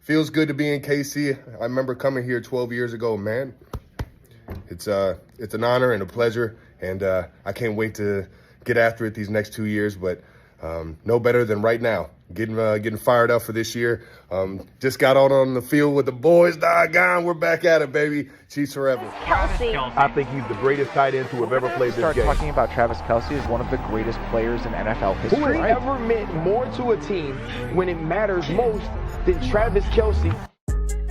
feels good to be in KC. I remember coming here 12 years ago, man. It's an honor and a pleasure, and I can't wait to get after it these next 2 years, but no better than right now. Getting fired up for this year. Just got out on the field with the boys. Doggone, we're back at it, baby. Chiefs forever. Kelce. I think he's the greatest tight end to have ever played this game. Start talking about Travis Kelce as one of the greatest players in NFL history. Who has ever meant more to a team when it matters most than Travis Kelce?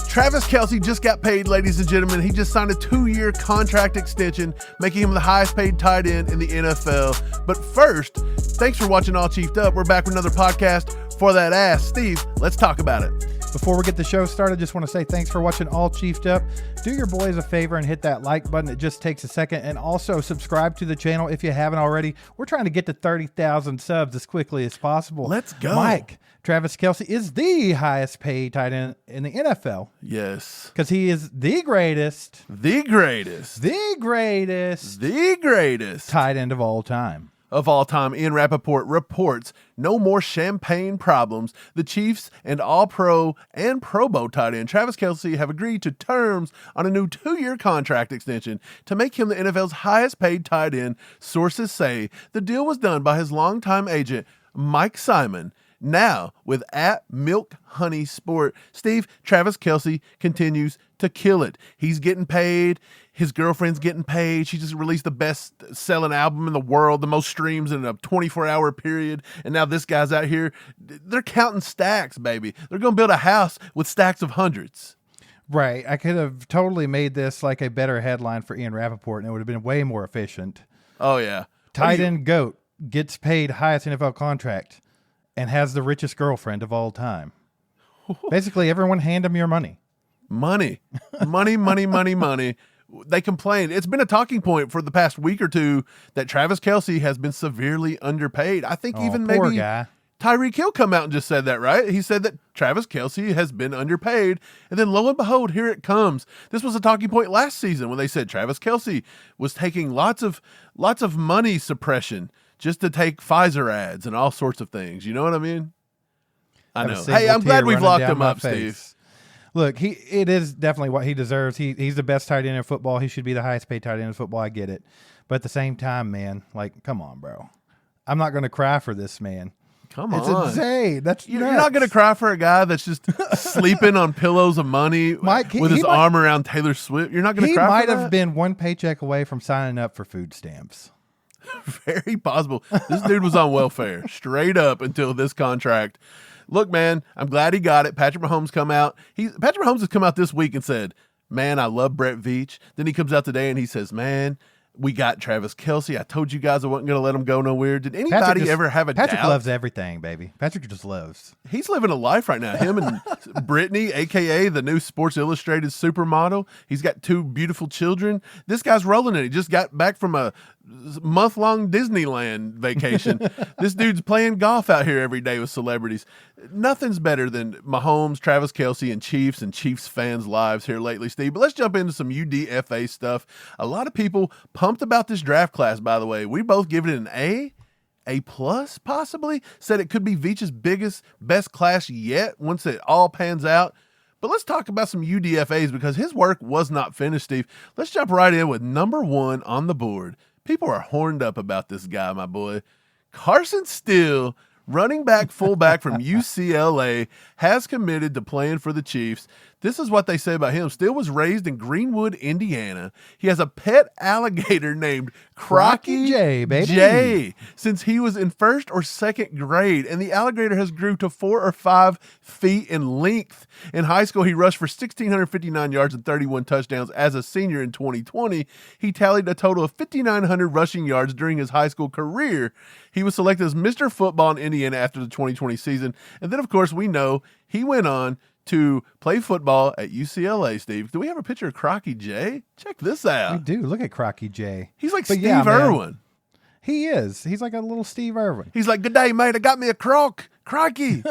Travis Kelce just got paid, ladies and gentlemen. He just signed a 2-year contract extension, making him the highest paid tight end in the NFL. But first, thanks for watching All Chiefed Up. We're back with another podcast for that ass. Steve, let's talk about it. Before we get the show started, just want to say thanks for watching All Chiefed Up. Do your boys a favor and hit that like button. It just takes a second. And also subscribe to the channel if you haven't already. We're trying to get to 30,000 subs as quickly as possible. Let's go. Mike, Travis Kelce is the highest paid tight end in the NFL. Yes. Because he is the greatest. The greatest. The greatest. The greatest. Tight end of all time. Of all time, Ian Rappaport reports no more champagne problems. The Chiefs and All-Pro and Pro Bowl tight end Travis Kelce have agreed to terms on a new 2-year contract extension to make him the NFL's highest paid tight end. Sources say the deal was done by his longtime agent, Mike Simon. Now, with @MilkHoneySport, Steve, Travis Kelce continues to kill it. He's getting paid. His girlfriend's getting paid. She just released the best-selling album in the world, the most streams in a 24-hour period. And now this guy's out here. They're counting stacks, baby. They're going to build a house with stacks of hundreds. Right. I could have totally made this like a better headline for Ian Rappaport, and it would have been way more efficient. Oh, yeah. Tight end GOAT gets paid highest NFL contract and has the richest girlfriend of all time. Basically, everyone hand him your money. Money. They complained. It's been a talking point for the past week or two that Travis Kelce has been severely underpaid. I think even poor maybe guy. Tyreek Hill come out and just said that, right? He said that Travis Kelce has been underpaid. And then lo and behold, here it comes. This was a talking point last season when they said Travis Kelce was taking lots of money suppression just to take Pfizer ads and all sorts of things. You know what I mean? I know. Hey, I'm glad we've locked him up, Steve. Look, it is definitely what he deserves. He's the best tight end in football. He should be the highest paid tight end in football. I get it. But at the same time, man, like, come on, bro. I'm not going to cry for this man. Come on. It's insane. You're not going to cry for a guy that's just sleeping on pillows of money Mike, with his arm around Taylor Swift. You're not going to cry for that? He might have been one paycheck away from signing up for food stamps. Very possible. This dude was on welfare straight up until this contract. Look, man, I'm glad he got it. Patrick Mahomes Patrick Mahomes has come out this week and said, man, I love Brett Veach. Then he comes out today and he says, man, we got Travis Kelce. I told you guys I wasn't going to let him go nowhere. Did anybody ever have a Patrick doubt? loves everything, baby. Patrick just loves. He's living a life right now. Him and Brittany, a.k.a. the new Sports Illustrated supermodel. He's got 2 beautiful children. This guy's rolling it. He just got back from a month-long Disneyland vacation. This dude's playing golf out here every day with celebrities. Nothing's better than Mahomes, Travis Kelce, and Chiefs fans' lives here lately, Steve. But let's jump into some UDFA stuff. A lot of people pumped about this draft class, by the way. We both give it an A plus, possibly. Said it could be Veach's best class yet once it all pans out. But let's talk about some UDFAs because his work was not finished, Steve. Let's jump right in with number 1 on the board. People are horned up about this guy, my boy. Carson Steele, running back, fullback from UCLA, has committed to playing for the Chiefs. This is what they say about him. Steele was raised in Greenwood, Indiana. He has a pet alligator named Crocky J, baby. J since he was in 1st or 2nd grade, and the alligator has grew to 4 or 5 feet in length. In high school, he rushed for 1,659 yards and 31 touchdowns. As a senior in 2020, he tallied a total of 5,900 rushing yards during his high school career. He was selected as Mr. Football in Indiana after the 2020 season. And then, of course, we know he went on to play football at UCLA, Steve. Do we have a picture of Crocky J? Check this out. We do. Look at Crocky J. He's like Steve Irwin. He is. He's like a little Steve Irwin. He's like, good day, mate. I got me a crocky.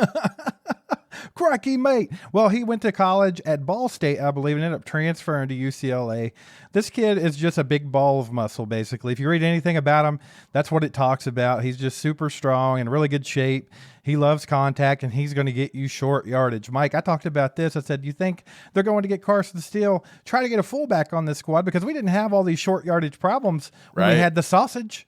Crikey, mate. Well, he went to college at Ball State, I believe, and ended up transferring to UCLA. This kid is just a big ball of muscle, basically. If you read anything about him, that's what it talks about. He's just super strong and really good shape. He loves contact, and he's going to get you short yardage. Mike, I talked about this. I said, you think they're going to get Carson Steele, try to get a fullback on this squad, because we didn't have all these short yardage problems when we had the sausage.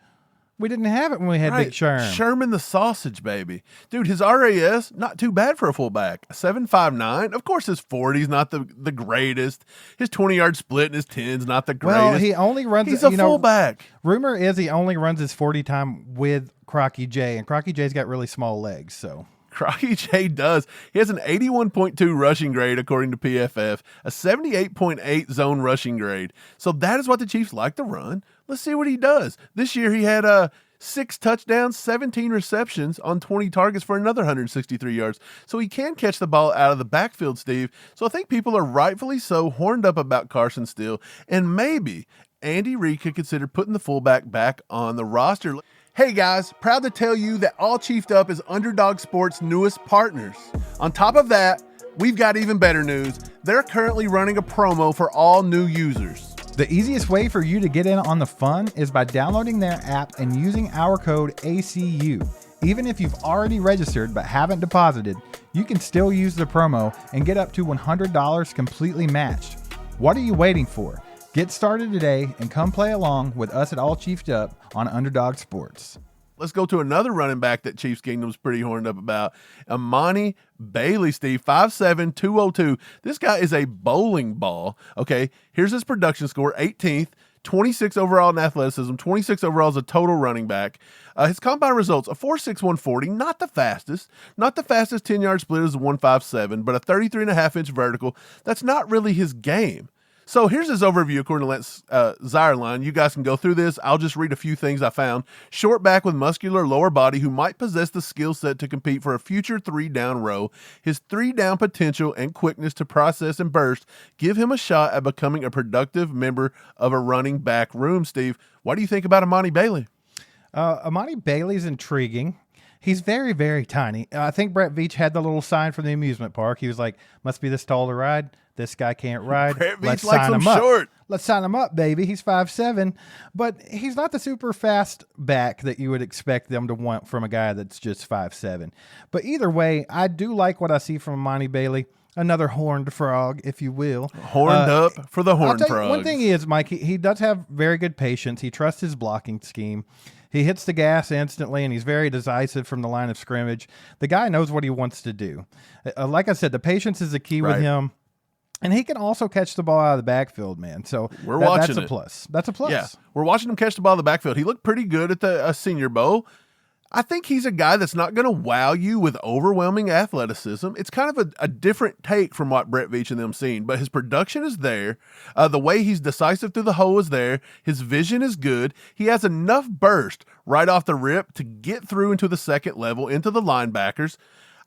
We didn't have it when we had Big Sherm. Sherman the sausage, baby. Dude, his RAS, not too bad for a fullback. 7.59. Of course, his 40's not the greatest. His 20-yard split and his 10's not the greatest. Well, he only runs... He's a fullback. Rumor is he only runs his 40 time with Crocky J, and Crocky J's got really small legs, so... Crocky J does. He has an 81.2 rushing grade, according to PFF, a 78.8 zone rushing grade. So that is what the Chiefs like to run. Let's see what he does. This year he had 6 touchdowns, 17 receptions on 20 targets for another 163 yards. So he can catch the ball out of the backfield, Steve. So I think people are rightfully so horned up about Carson Steele, and maybe Andy Reid could consider putting the fullback back on the roster. Hey guys, proud to tell you that All Chiefed Up is Underdog Sports' newest partners. On top of that, we've got even better news. They're currently running a promo for all new users. The easiest way for you to get in on the fun is by downloading their app and using our code ACU. Even if you've already registered but haven't deposited, you can still use the promo and get up to $100 completely matched. What are you waiting for? Get started today and come play along with us at All Chiefed Up on Underdog Sports. Let's go to another running back that Chiefs Kingdom's pretty horned up about. Emani Bailey, Steve, 5'7", 202. This guy is a bowling ball. Okay, here's his production score, 18th, 26 overall in athleticism, 26 overall as a total running back. His combine results, a 4.6 140, not the fastest. Not the fastest 10-yard split is a 1.57, but a 33.5-inch vertical. That's not really his game. So here's his overview according to Lance Zierlein. You guys can go through this. I'll just read a few things I found. Short back with muscular lower body who might possess the skill set to compete for a future 3-down row. His 3-down potential and quickness to process and burst give him a shot at becoming a productive member of a running back room, Steve. What do you think about Emani Bailey? Emani Bailey's intriguing. He's very, very tiny. I think Brett Veach had the little sign from the amusement park. He was like, must be this tall to ride. This guy can't ride. Let's sign him up. Short. Let's sign him up, baby. He's 5'7", but he's not the super fast back that you would expect them to want from a guy that's just 5'7". But either way, I do like what I see from Emani Bailey. Another horned frog, if you will. Horned up for the horned frog. One thing is, Mike, he does have very good patience. He trusts his blocking scheme. He hits the gas instantly, and he's very decisive from the line of scrimmage. The guy knows what he wants to do. Like I said, the patience is the key with him. And he can also catch the ball out of the backfield, man. So that's a plus. That's a plus. Yeah, we're watching him catch the ball out of the backfield. He looked pretty good at the Senior Bowl. I think he's a guy that's not going to wow you with overwhelming athleticism. It's kind of a different take from what Brett Veach and them seen, but his production is there. The way he's decisive through the hole is there. His vision is good. He has enough burst right off the rip to get through into the second level, into the linebackers.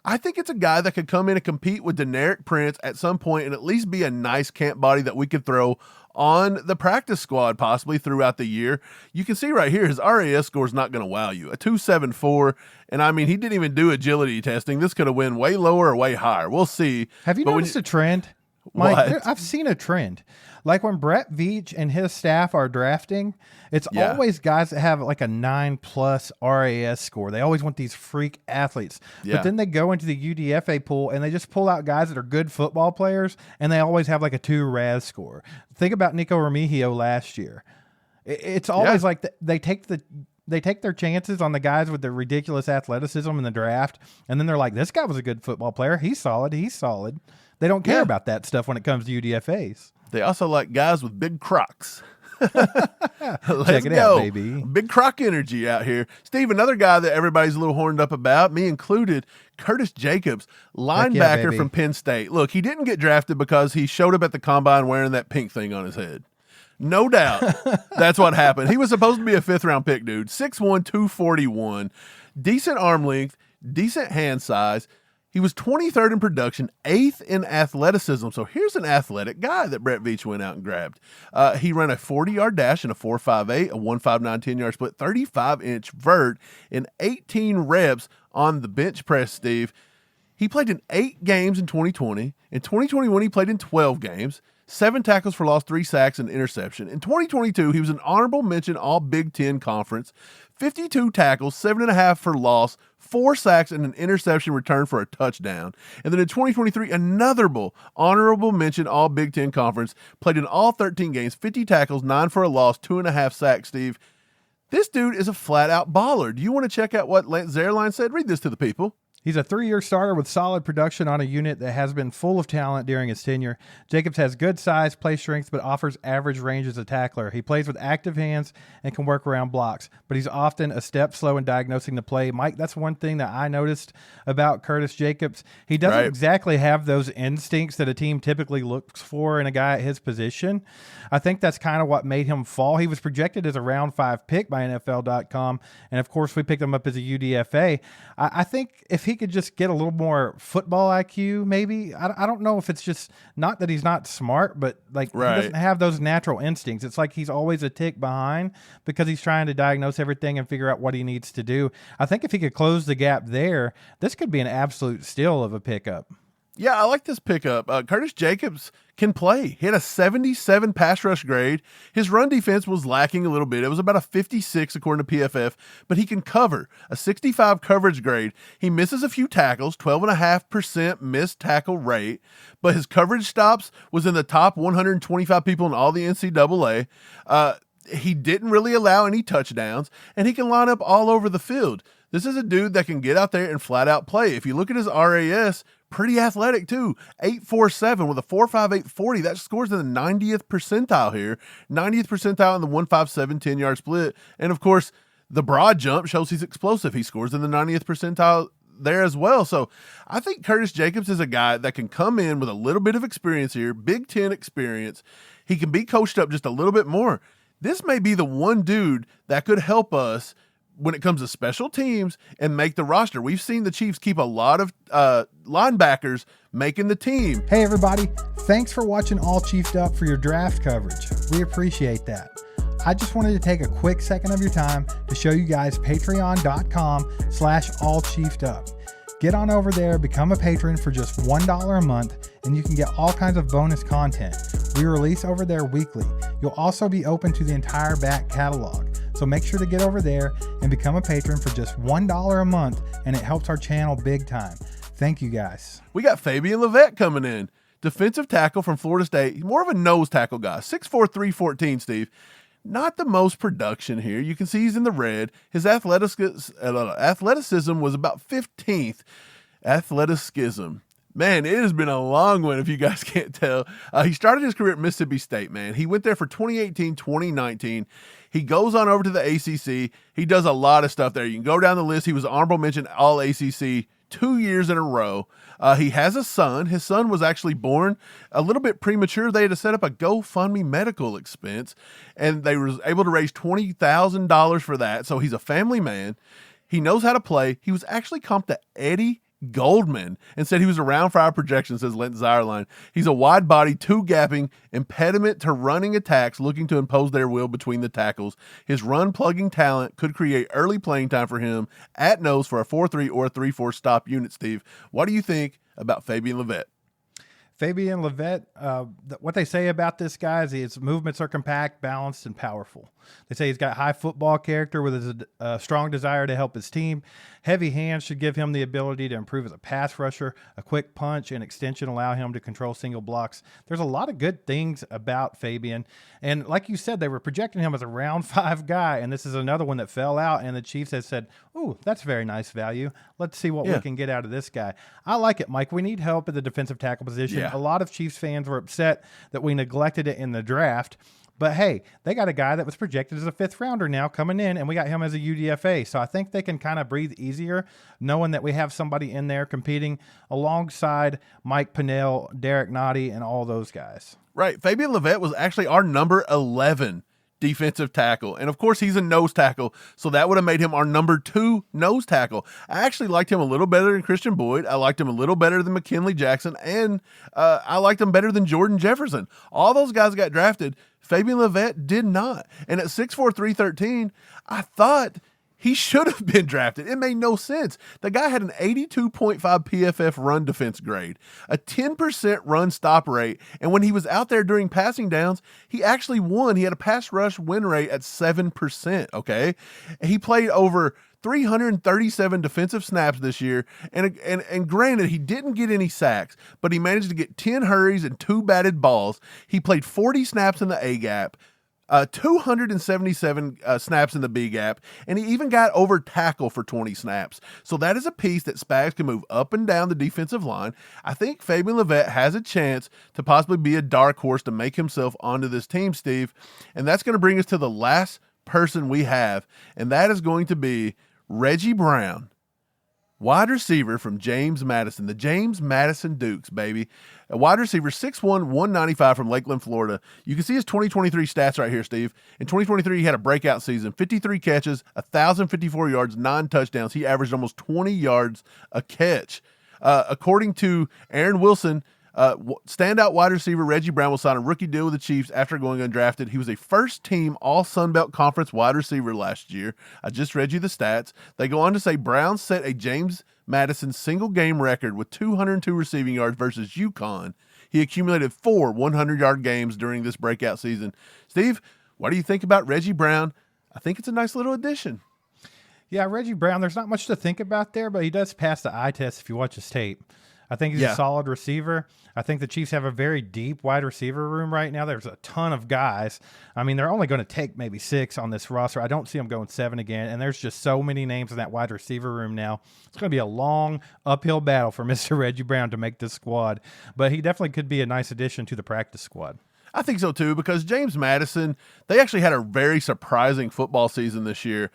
I think it's a guy that could come in and compete with Deneric Prince at some point and at least be a nice camp body that we could throw on the practice squad possibly throughout the year. You can see right here, his RAS score is not going to wow you. A 2.74, and I mean, he didn't even do agility testing. This could have went way lower or way higher. We'll see. Have you noticed a trend? Mike, I've seen a trend. Like when Brett Veach and his staff are drafting, it's always guys that have like a 9+ RAS score. They always want these freak athletes. But then they go into the UDFA pool and they just pull out guys that are good football players, and they always have like a 2 RAS score. Think about Nico Remigio last year. It's always like they take their chances on the guys with the ridiculous athleticism in the draft, and then they're like, this guy was a good football player. He's solid. He's solid. They don't care about that stuff when it comes to UDFAs. They also like guys with big crocs. Check it out, baby. Big croc energy out here. Steve, another guy that everybody's a little horned up about, me included, Curtis Jacobs, linebacker from Penn State. Look, he didn't get drafted because he showed up at the combine wearing that pink thing on his head. No doubt. That's what happened. He was supposed to be a 5th-round pick, dude. 6'1", 241. Decent arm length, decent hand size. He was 23rd in production, 8th in athleticism. So here's an athletic guy that Brett Veach went out and grabbed. He ran a 40-yard dash and a 4.58, a 1.59 10-yard split, 35-inch vert, and 18 reps on the bench press, Steve. He played in 8 games in 2020. In 2021, he played in 12 games, 7 tackles for loss, 3 sacks, and interception. In 2022, he was an honorable mention All Big Ten Conference, 52 tackles, 7.5 for loss, 4 sacks, and an interception return for a touchdown. And then in 2023, another honorable mention All Big Ten Conference, played in all 13 games, 50 tackles, 9 for a loss, 2.5 sacks, Steve. This dude is a flat-out baller. Do you want to check out what Lance Zierlein said? Read this to the people. He's a 3-year starter with solid production on a unit that has been full of talent during his tenure. Jacobs has good size, play strength, but offers average range as a tackler. He plays with active hands and can work around blocks, but he's often a step slow in diagnosing the play. Mike, that's one thing that I noticed about Curtis Jacobs. He doesn't exactly have those instincts that a team typically looks for in a guy at his position. I think that's kind of what made him fall. He was projected as a round 5 pick by NFL.com, and of course we picked him up as a UDFA. I think if he could just get a little more football IQ, maybe. I don't know if it's just not that he's not smart, but like he doesn't have those natural instincts. It's like he's always a tick behind because he's trying to diagnose everything and figure out what he needs to do. I think if he could close the gap there, this could be an absolute steal of a pickup. Yeah, I like this pickup. Curtis Jacobs can play. He had a 77 pass rush grade. His run defense was lacking a little bit. It was about a 56 according to PFF, but he can cover. A 65 coverage grade. He misses a few tackles, 12.5% missed tackle rate, but his coverage stops was in the top 125 people in all the NCAA. He didn't really allow any touchdowns, and he can line up all over the field. This is a dude that can get out there and flat out play. If you look at his RAS, pretty athletic too. 8.47 with a 4.58 40. That scores in the 90th percentile here. 90th percentile in the 1.57 10-yard split. And of course, the broad jump shows he's explosive. He scores in the 90th percentile there as well. So I think Curtis Jacobs is a guy that can come in with a little bit of experience here, Big Ten experience. He can be coached up just a little bit more. This may be the one dude that could help us when it comes to special teams and make the roster. We've seen the Chiefs keep a lot of linebackers making the team. Hey everybody, thanks for watching All Chiefed Up for your draft coverage. We appreciate that. I just wanted to take a quick second of your time to show you guys patreon.com/allchievedup. Get on over there, become a patron for just $1 a month, and you can get all kinds of bonus content. We release over there weekly. You'll also be open to the entire back catalog. So make sure to get over there and become a patron for just $1 a month, and it helps our channel big time. Thank you guys. We got Fabian Lovett coming in. Defensive tackle from Florida State. He's more of a nose tackle guy. 6'4", 314, Steve. Not the most production here. You can see he's in the red. His athleticism was about 15th. Athleticism. Man, it has been a long one if you guys can't tell. He started his career at Mississippi State, man. He went there for 2018, 2019. He goes on over to the ACC. He does a lot of stuff there. You can go down the list. He was honorable mention All ACC 2 years in a row. He has a son. His son was actually born a little bit premature. They had to set up a GoFundMe medical expense, and they were able to raise $20,000 for that. So he's a family man. He knows how to play. He was actually comped to Eddie Goldman and said he was around for our projections, says Lance Zierlein. He's a wide body, 2-gapping, impediment to running attacks, looking to impose their will between the tackles. His run plugging talent could create early playing time for him at nose for a 4-3 or a 3-4 stop unit, Steve. What do you think about Fabian Lovett? Fabian Lovett, what they say about this guy is his movements are compact, balanced, and powerful. They say he's got high football character with a strong desire to help his team. Heavy hands should give him the ability to improve as a pass rusher. A quick punch and extension allow him to control single blocks. There's a lot of good things about Fabian. And like you said, they were projecting him as a round 5 guy, and this is another one that fell out, and the Chiefs has said, ooh, that's very nice value. Let's see what we can get out of this guy. I like it, Mike. We need help at the defensive tackle position. A lot of Chiefs fans were upset that we neglected it in the draft. But hey, they got a guy that was projected as a 5th rounder now coming in, and we got him as a UDFA. So I think they can kind of breathe easier knowing that we have somebody in there competing alongside Mike Pennell, Derek Nottie, and all those guys. Right. Fabian Lovett was actually our number 11 defensive tackle. And of course, he's a nose tackle, so that would have made him our number 2 nose tackle. I actually liked him a little better than Christian Boyd. I liked him a little better than McKinley Jackson, and I liked him better than Jordan Jefferson. All those guys got drafted. Fabian Lovett did not. And at 6'4", 313, I thought He should have been drafted. It made no sense. The guy had an 82.5 PFF run defense grade, a 10% run stop rate, and when he was out there during passing downs, he actually won. He had a pass rush win rate at 7%, okay? He played over 337 defensive snaps this year, and granted, he didn't get any sacks, but he managed to get 10 hurries and 2 batted balls. He played 40 snaps in the A-gap, 277 snaps in the B gap, and he even got over tackle for 20 snaps. So that is a piece that Spags can move up and down the defensive line. I think Fabian Lovett has a chance to possibly be a dark horse to make himself onto this team, Steve. And that's going to bring us to the last person we have, and that is going to be Reggie Brown, wide receiver from James Madison, the James Madison Dukes, baby. A wide receiver, 6'1", 195 from Lakeland, Florida. You can see his 2023 stats right here, Steve. In 2023, he had a breakout season, 53 catches, 1,054 yards, 9 touchdowns. He averaged almost 20 yards a catch. According to Aaron Wilson, standout wide receiver Reggie Brown will sign a rookie deal with the Chiefs after going undrafted. He was a first-team All-Sunbelt Conference wide receiver last year. I just read you the stats. They go on to say Brown set a James Madison single-game record with 202 receiving yards versus UConn. He accumulated 4 100-yard games during this breakout season. Steve, what do you think about Reggie Brown? I think it's a nice little addition. Yeah, Reggie Brown, there's not much to think about there, but he does pass the eye test if you watch his tape. I think he's a solid receiver. I think the Chiefs have a very deep wide receiver room right now. There's a ton of guys. I mean, they're only going to take maybe 6 on this roster. I don't see them going 7 again, and there's just so many names in that wide receiver room now. It's going to be a long uphill battle for Mr. Reggie Brown to make this squad, but he definitely could be a nice addition to the practice squad. I think so too, because James Madison, they actually had a very surprising football season this year.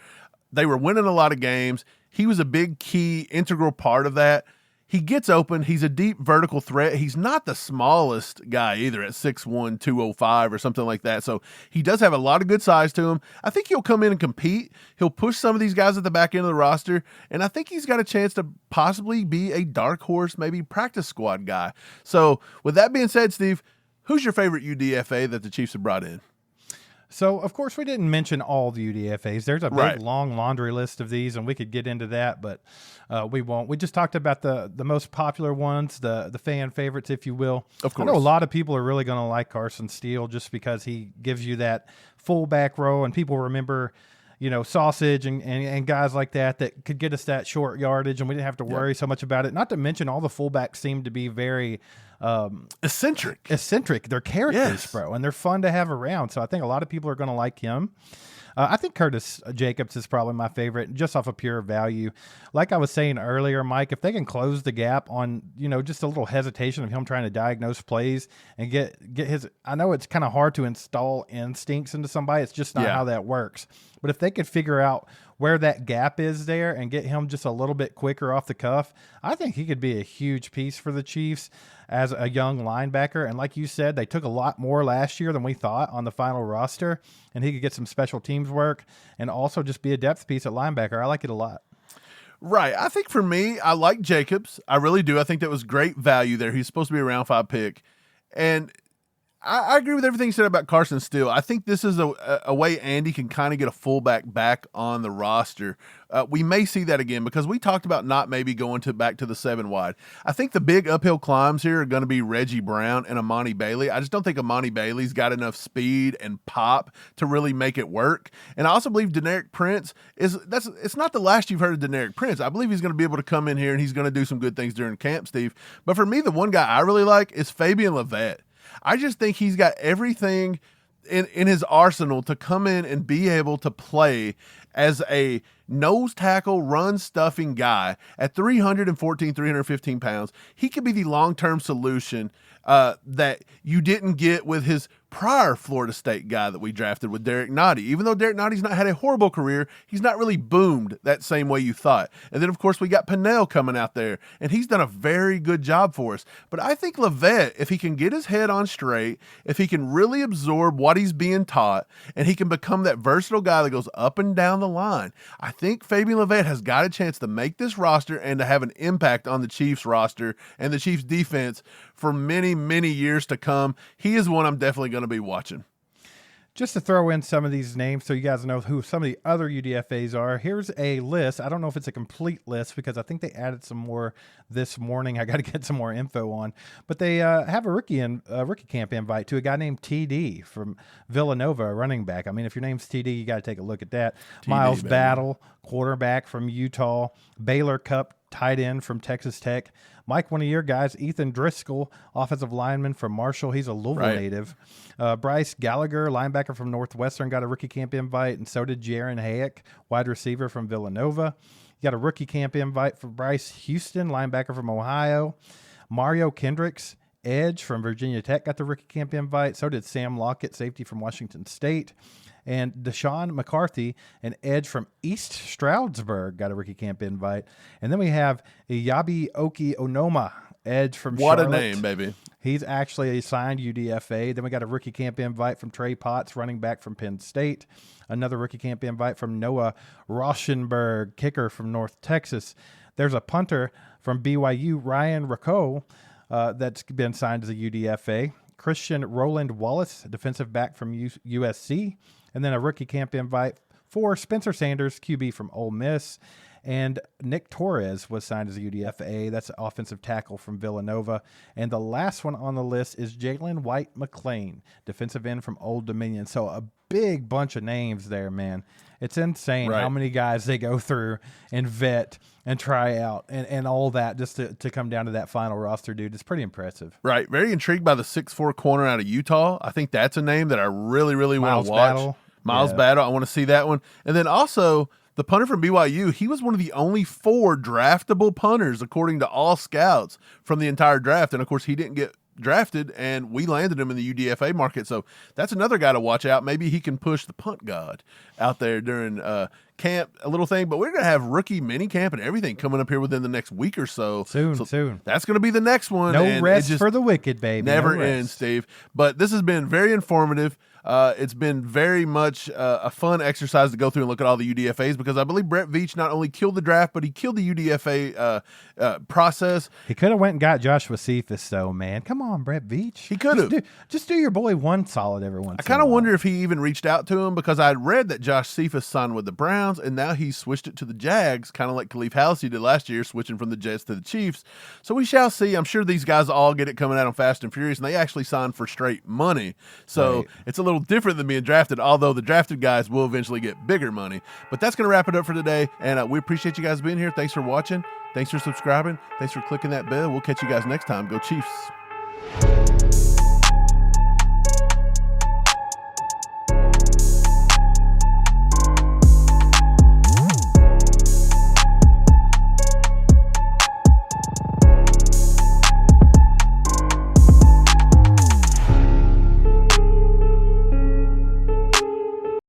They were winning a lot of games. He was a big key, integral part of that. He gets open. He's a deep vertical threat. He's not the smallest guy either at 6'1", 205 or something like that. So he does have a lot of good size to him. I think he'll come in and compete. He'll push some of these guys at the back end of the roster. And I think he's got a chance to possibly be a dark horse, maybe practice squad guy. So with that being said, Steve, who's your favorite UDFA that the Chiefs have brought in? So, of course, we didn't mention all the UDFAs. There's a big, long laundry list of these, and we could get into that, but we won't. We just talked about the most popular ones, the fan favorites, if you will. Of course. I know a lot of people are really going to like Carson Steele just because he gives you that full back row, and people remember, you know, Sausage and guys like that could get us that short yardage, and we didn't have to worry so much about it. Not to mention all the fullbacks seem to be very eccentric. They're characters, bro, and they're fun to have around. So I think a lot of people are going to like him. I think Curtis Jacobs is probably my favorite, just off of pure value. Like I was saying earlier, Mike, if they can close the gap on, you know, just a little hesitation of him trying to diagnose plays and get his, I know it's kind of hard to install instincts into somebody. It's just not how that works. But if they could figure out where that gap is there and get him just a little bit quicker off the cuff, I think he could be a huge piece for the Chiefs as a young linebacker. And like you said, they took a lot more last year than we thought on the final roster, and he could get some special teams work and also just be a depth piece at linebacker. I like it a lot. Right. I think for me, I like Jacobs. I really do. I think that was great value there. He's supposed to be a round 5 pick. And I agree with everything you said about Carson Steele. I think this is a way Andy can kind of get a fullback back on the roster. We may see that again because we talked about not maybe going back to the 7 wide. I think the big uphill climbs here are going to be Reggie Brown and Emani Bailey. I just don't think Emani Bailey's got enough speed and pop to really make it work. And I also believe Deneric Prince it's not the last you've heard of Deneric Prince. I believe he's going to be able to come in here and he's going to do some good things during camp, Steve. But for me, the one guy I really like is Fabian LeBlanc. I just think he's got everything in his arsenal to come in and be able to play as a nose tackle, run stuffing guy at 314, 315 pounds. He could be the long-term solution that you didn't get with his prior Florida State guy that we drafted with Derek Nottie. Even though Derek Nottie's not had a horrible career, he's not really boomed that same way you thought. And then, of course, we got Penn coming out there, and he's done a very good job for us. But I think Lovett, if he can get his head on straight, if he can really absorb what he's being taught, and he can become that versatile guy that goes up and down the line, I think Fabian LeBlanc has got a chance to make this roster and to have an impact on the Chiefs roster and the Chiefs defense for many, many years to come. He is one I'm definitely going to be watching. Just to throw in some of these names so you guys know who some of the other UDFAs are, here's a list. I don't know if it's a complete list because I think they added some more this morning. I got to get some more info on. But they have a rookie camp invite to a guy named TD from Villanova, a running back. I mean, if your name's TD, you got to take a look at that. TD, Miles baby. Battle, quarterback from Utah. Baylor Cup, tight end from Texas Tech. Mike, one of your guys, Ethan Driscoll, offensive lineman from Marshall. He's a Louisville native. Bryce Gallagher, linebacker from Northwestern, got a rookie camp invite, and so did Jaron Hayek, wide receiver from Villanova. You got a rookie camp invite for Bryce Houston, linebacker from Ohio. Mario Kendricks, edge from Virginia Tech, got the rookie camp invite. So did Sam Lockett, safety from Washington State. And Deshaun McCarthy, an edge from East Stroudsburg, got a rookie camp invite. And then we have Iyabi Oki Onoma, edge from Charlotte. What a name, baby. He's actually a signed UDFA. Then we got a rookie camp invite from Trey Potts, running back from Penn State. Another rookie camp invite from Noah Rauschenberg, kicker from North Texas. There's a punter from BYU, Ryan Racco, that's been signed as a UDFA. Christian Roland Wallace, defensive back from USC. And then a rookie camp invite for Spencer Sanders, QB from Ole Miss. And Nick Torres was signed as a UDFA. That's an offensive tackle from Villanova. And the last one on the list is Jalen White McLean, defensive end from Old Dominion. So a big bunch of names there, man. It's insane how many guys they go through and vet and try out and all that just to come down to that final roster, dude. It's pretty impressive. Right. Very intrigued by the 6'4" corner out of Utah. I think that's a name that I really, really want to watch. Miles Battle. I want to see that one. And then also the punter from BYU, he was one of the only 4 draftable punters, according to all scouts, from the entire draft. And, of course, he didn't get drafted, and we landed him in the UDFA market. So that's another guy to watch out. Maybe he can push the punt god out there during camp, a little thing. But we're going to have rookie mini camp and everything coming up here within the next week or so. Soon. That's going to be the next one. No rest for the wicked, baby. Never ends, Steve. But this has been very informative. It's been very much a fun exercise to go through and look at all the UDFAs, because I believe Brett Veach not only killed the draft, but he killed the UDFA process. He could have went and got Joshua Cephas, though, man. Come on, Brett Veach. He could have. Just do your boy one solid every once. I kind of wonder if he even reached out to him, because I read that Josh Cephas signed with the Browns, and now he's switched it to the Jags, kind of like Khalif Halsey did last year, switching from the Jets to the Chiefs. So we shall see. I'm sure these guys all get it coming out on Fast and Furious, and they actually signed for straight money. So it's a little different than being drafted, although the drafted guys will eventually get bigger money. But that's going to wrap it up for today, and we appreciate you guys being here. Thanks for watching. Thanks for subscribing. Thanks for clicking that bell. We'll catch you guys next time. Go Chiefs.